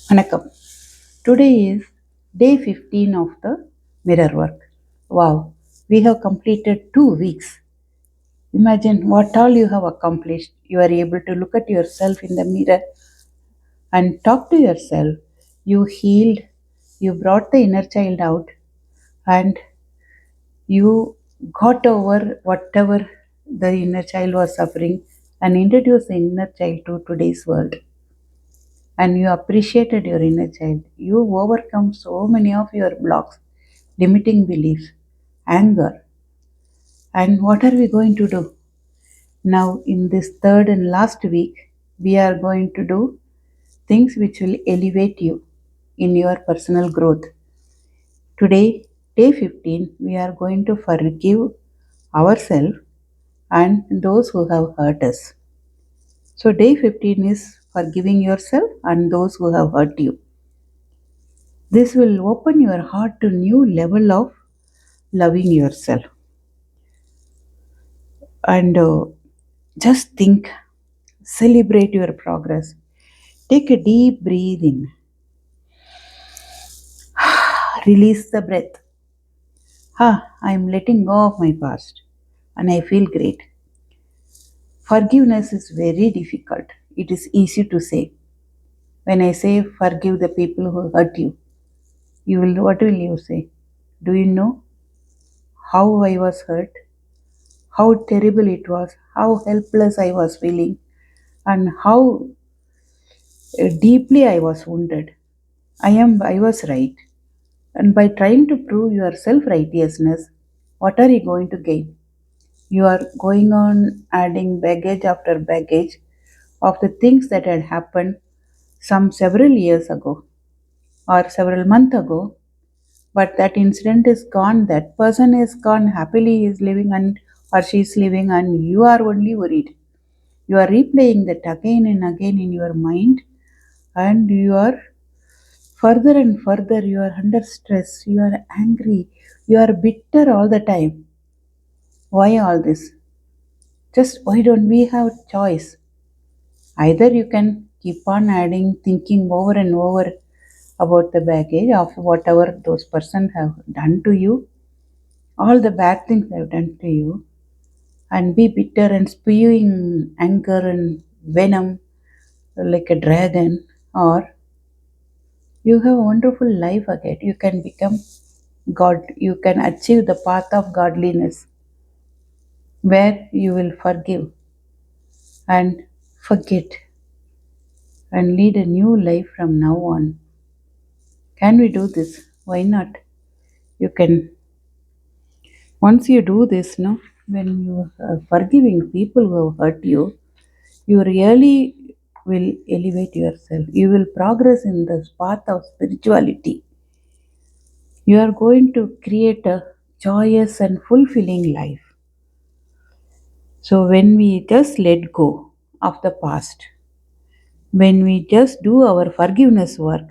Vanakkam. Today is day 15 of the mirror work. Wow, we have completed 2 weeks. Imagine what all you have accomplished. You are able to look at yourself in the mirror and talk to yourself. You healed, you brought the inner child out, and you got over whatever the inner child was suffering and introduced the inner child to today's world. And you appreciated your inner child. You overcome so many of your blocks, limiting beliefs, anger. And what are we going to do? Now, in this third and last week, we are going to do things which will elevate you in your personal growth. Today, day 15, we are going to forgive ourselves and those who have hurt us. So, day 15 is forgiving yourself and those who have hurt you. This will open your heart to new level of loving yourself. And just think, celebrate your progress. Take a deep breath in, release the breath. I am letting go of my past and I feel great. Forgiveness is very difficult. It is easy to say. When I say forgive the people who hurt you, what will you say? Do you know how I was hurt? How terrible it was, how helpless I was feeling, and how deeply I was wounded. I was right. And by trying to prove your self righteousness, what are you going to gain? You are going on adding baggage after baggage of the things that had happened some several years ago or several months ago, but that incident is gone, that person is gone, happily is living and or she is living, and you are only worried. You are replaying that again and again in your mind, and you are further and further, you are under stress, you are angry, you are bitter all the time. Why all this? Just why don't we have choice? Either you can keep on adding, thinking over and over about the baggage of whatever those person have done to you, all the bad things they have done to you, and be bitter and spewing anger and venom like a dragon, or you have a wonderful life ahead. You can become God. You can achieve the path of godliness where you will forgive and forget and lead a new life from now on. Can we do this? Why not? You can. Once you do this, no, when you are forgiving people who have hurt you, you really will elevate yourself. You will progress in the path of spirituality. You are going to create a joyous and fulfilling life. So, when we just let go of the past, when we just do our forgiveness work,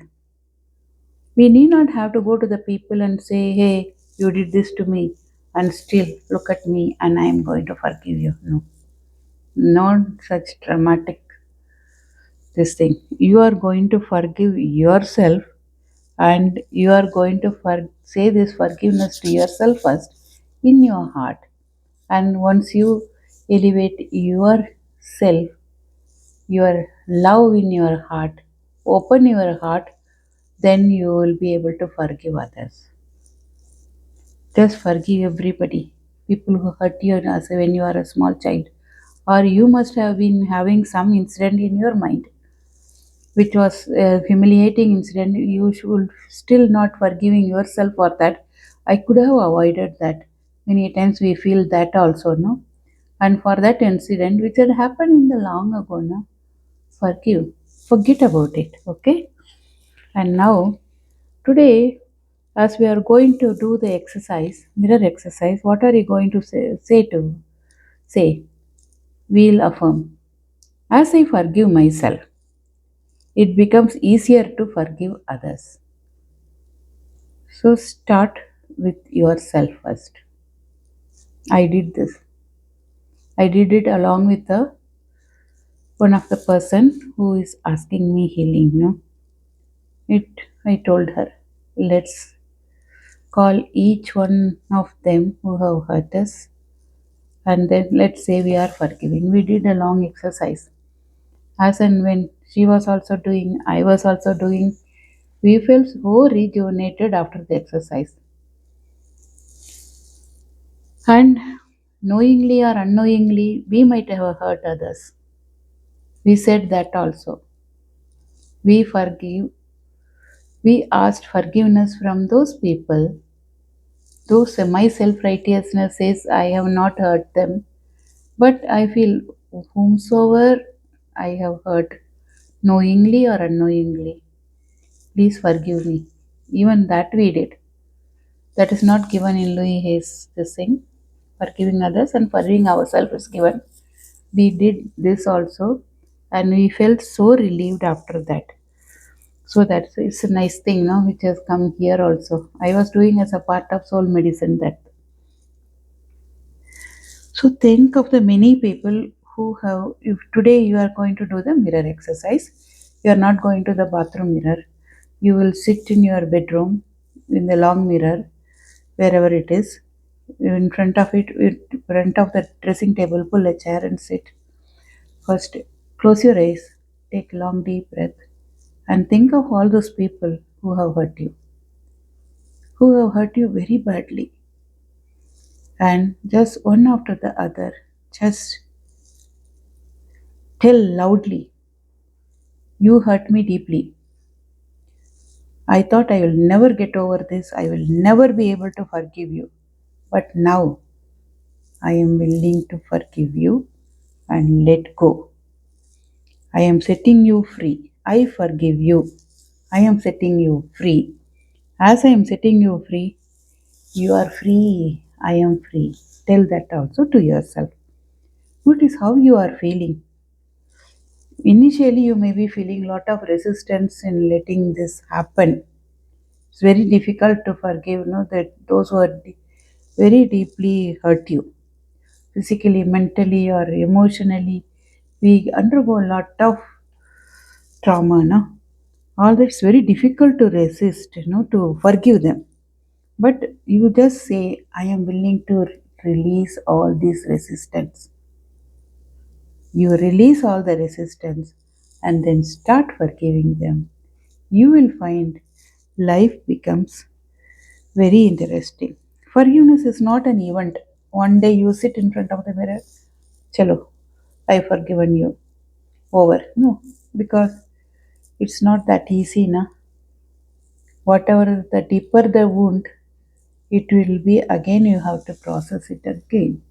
we need not have to go to the people and say, hey, you did this to me, and still look at me and I am going to forgive you. No, not such dramatic this thing. You are going to forgive yourself and you are going to say this forgiveness to yourself first in your heart. And once you elevate yourself, your love in your heart, open your heart, then you will be able to forgive others. Just forgive everybody, people who hurt you as when you are a small child, or you must have been having some incident in your mind which was a humiliating incident. You should still not forgiving yourself for that. I could have avoided that. Many times we feel that also, no? And for that incident which had happened in the long ago, no? Forgive. Forget about it. Okay? And now today, as we are going to do the exercise, mirror exercise, what are you going to say? We'll affirm. As I forgive myself, it becomes easier to forgive others. So start with yourself first. I did this. I did it along with one of the person who is asking me healing. No, It I told her, let's call each one of them who have hurt us and then let's say we are forgiving. We did a long exercise. As and when she was also doing, I was also doing, we felt so rejuvenated after the exercise. And knowingly or unknowingly, we might have hurt others. We said that also. We forgive, we asked forgiveness from those people. Those my self righteousness says I have not hurt them, but I feel whomsoever I have hurt, knowingly or unknowingly, please forgive me. Even that we did. That is not given in Louis Hayes this thing. Forgiving others and forgiving ourselves is given. We did this also and we felt so relieved after that. So that's it's a nice thing, no, which has come here also. I was doing as a part of soul medicine that. So think of the many people who have if today you are going to do the mirror exercise, you are not going to the bathroom mirror. You will sit in your bedroom in the long mirror, wherever it is. In front of it, in front of the dressing table, pull a chair and sit. First, close your eyes, take a long deep breath, and think of all those people who have hurt you very badly, and just one after the other, just tell loudly, "You hurt me deeply. I thought I will never get over this. I will never be able to forgive you. But now I am willing to forgive you and let go. I am setting you free. I forgive you. I am setting you free. As I am setting you free, you are free. I am free." Tell that also to yourself. Notice how you are feeling. Initially, you may be feeling a lot of resistance in letting this happen. It's very difficult to forgive, that those who are very deeply hurt you, physically, mentally, or emotionally. We undergo a lot of trauma, no? All that's very difficult to resist, to forgive them. But you just say, I am willing to release all this resistance. You release all the resistance and then start forgiving them. You will find life becomes very interesting. Forgiveness is not an event. One day you sit in front of the mirror, chalo, I've forgiven you. Over. No, because it's not that easy, na. Whatever the deeper the wound, it will be again you have to process it again.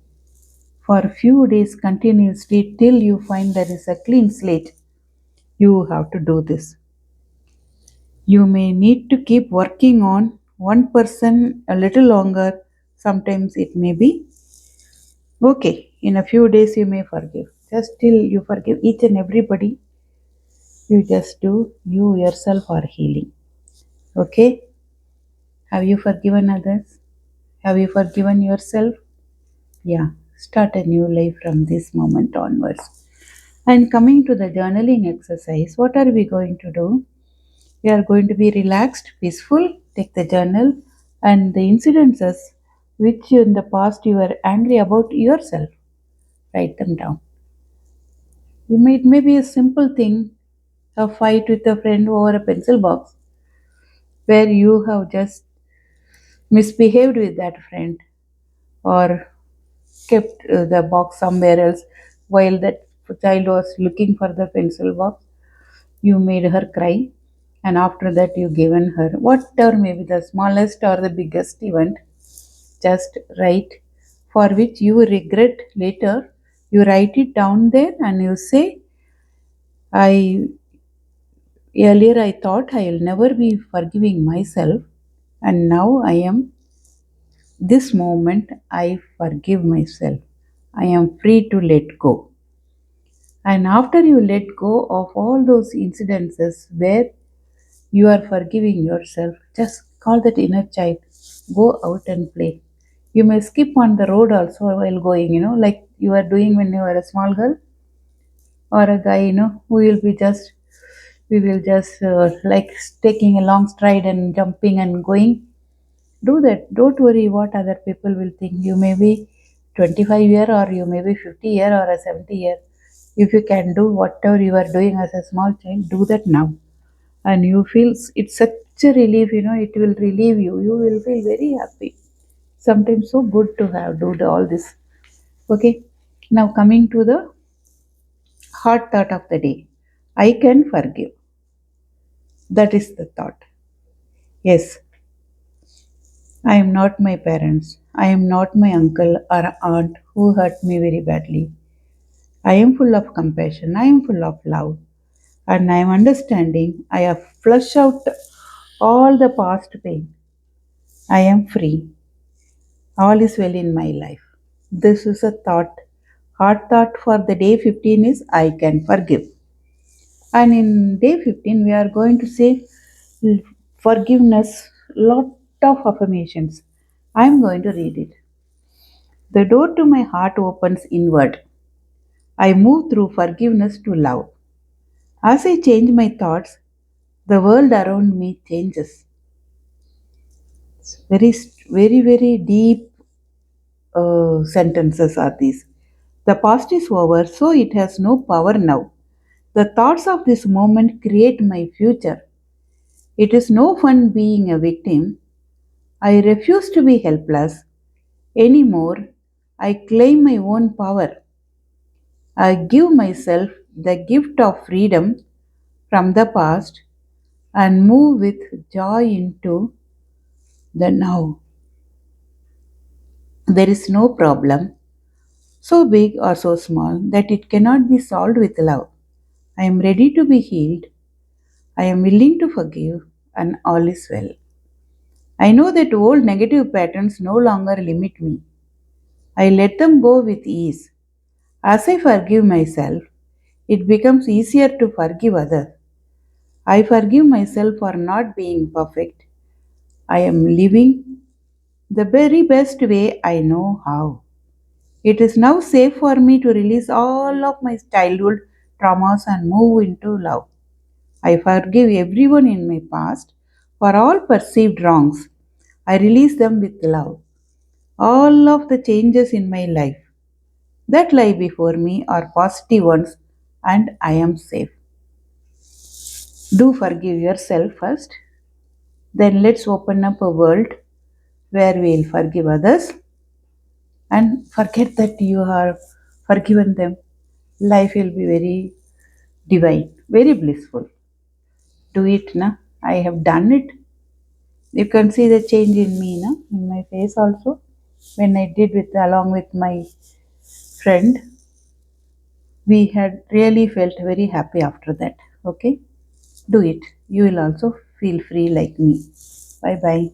For a few days continuously till you find there is a clean slate. You have to do this. You may need to keep working on one person a little longer. Sometimes it may be okay. In a few days, you may forgive. Just till you forgive each and everybody, you just do, you yourself are healing. Okay? Have you forgiven others? Have you forgiven yourself? Yeah. Start a new life from this moment onwards. And coming to the journaling exercise, what are we going to do? We are going to be relaxed, peaceful, take the journal and the incidences which in the past you were angry about yourself. Write them down. It may be a simple thing, a fight with a friend over a pencil box, where you have just misbehaved with that friend or kept the box somewhere else while that child was looking for the pencil box. You made her cry, and after that, you given her whatever may be the smallest or the biggest event. Just write for which you regret later. You write it down there and you say, I earlier I thought I'll never be forgiving myself, and now I am this moment I forgive myself. I am free to let go. And after you let go of all those incidences where you are forgiving yourself, just call that inner child. Go out and play. You may skip on the road also while going, like you are doing when you were a small girl or a guy, who will be just We will just like taking a long stride and jumping and going. Do that. Don't worry what other people will think. You may be 25 year, or you may be 50 year, or a 70 year. If you can do whatever you are doing as a small child, do that now. And you feel it's such a relief, it will relieve you. You will feel very happy. Sometimes so good to have do all this. Okay. Now coming to the hard thought of the day. I can forgive. That is the thought. Yes, I am not my parents. I am not my uncle or aunt who hurt me very badly. I am full of compassion. I am full of love. And I am understanding. I have flushed out all the past pain. I am free. All is well in my life. This is a thought. Hard thought for the day 15 is I can forgive. And in day 15, we are going to say forgiveness, lot of affirmations. I am going to read it. The door to my heart opens inward. I move through forgiveness to love. As I change my thoughts, the world around me changes. Very, very, very deep sentences are these. The past is over, so it has no power now. The thoughts of this moment create my future. It is no fun being a victim. I refuse to be helpless anymore. I claim my own power. I give myself the gift of freedom from the past and move with joy into the now. There is no problem so big or so small that it cannot be solved with love. I am ready to be healed. I am willing to forgive, and all is well. I know that old negative patterns no longer limit me. I let them go with ease. As I forgive myself, it becomes easier to forgive others. I forgive myself for not being perfect. I am living the very best way I know how. It is now safe for me to release all of my childhood traumas and move into love. I forgive everyone in my past for all perceived wrongs. I release them with love. All of the changes in my life that lie before me are positive ones, and I am safe. Do forgive yourself first. Then let's open up a world where we'll forgive others and forget that you have forgiven them. Life will be very divine, very blissful. Do it, na? I have done it. You can see the change in me, na? In my face also. When I did with along with my friend, we had really felt very happy after that. Okay? Do it. You will also feel free like me. Bye bye.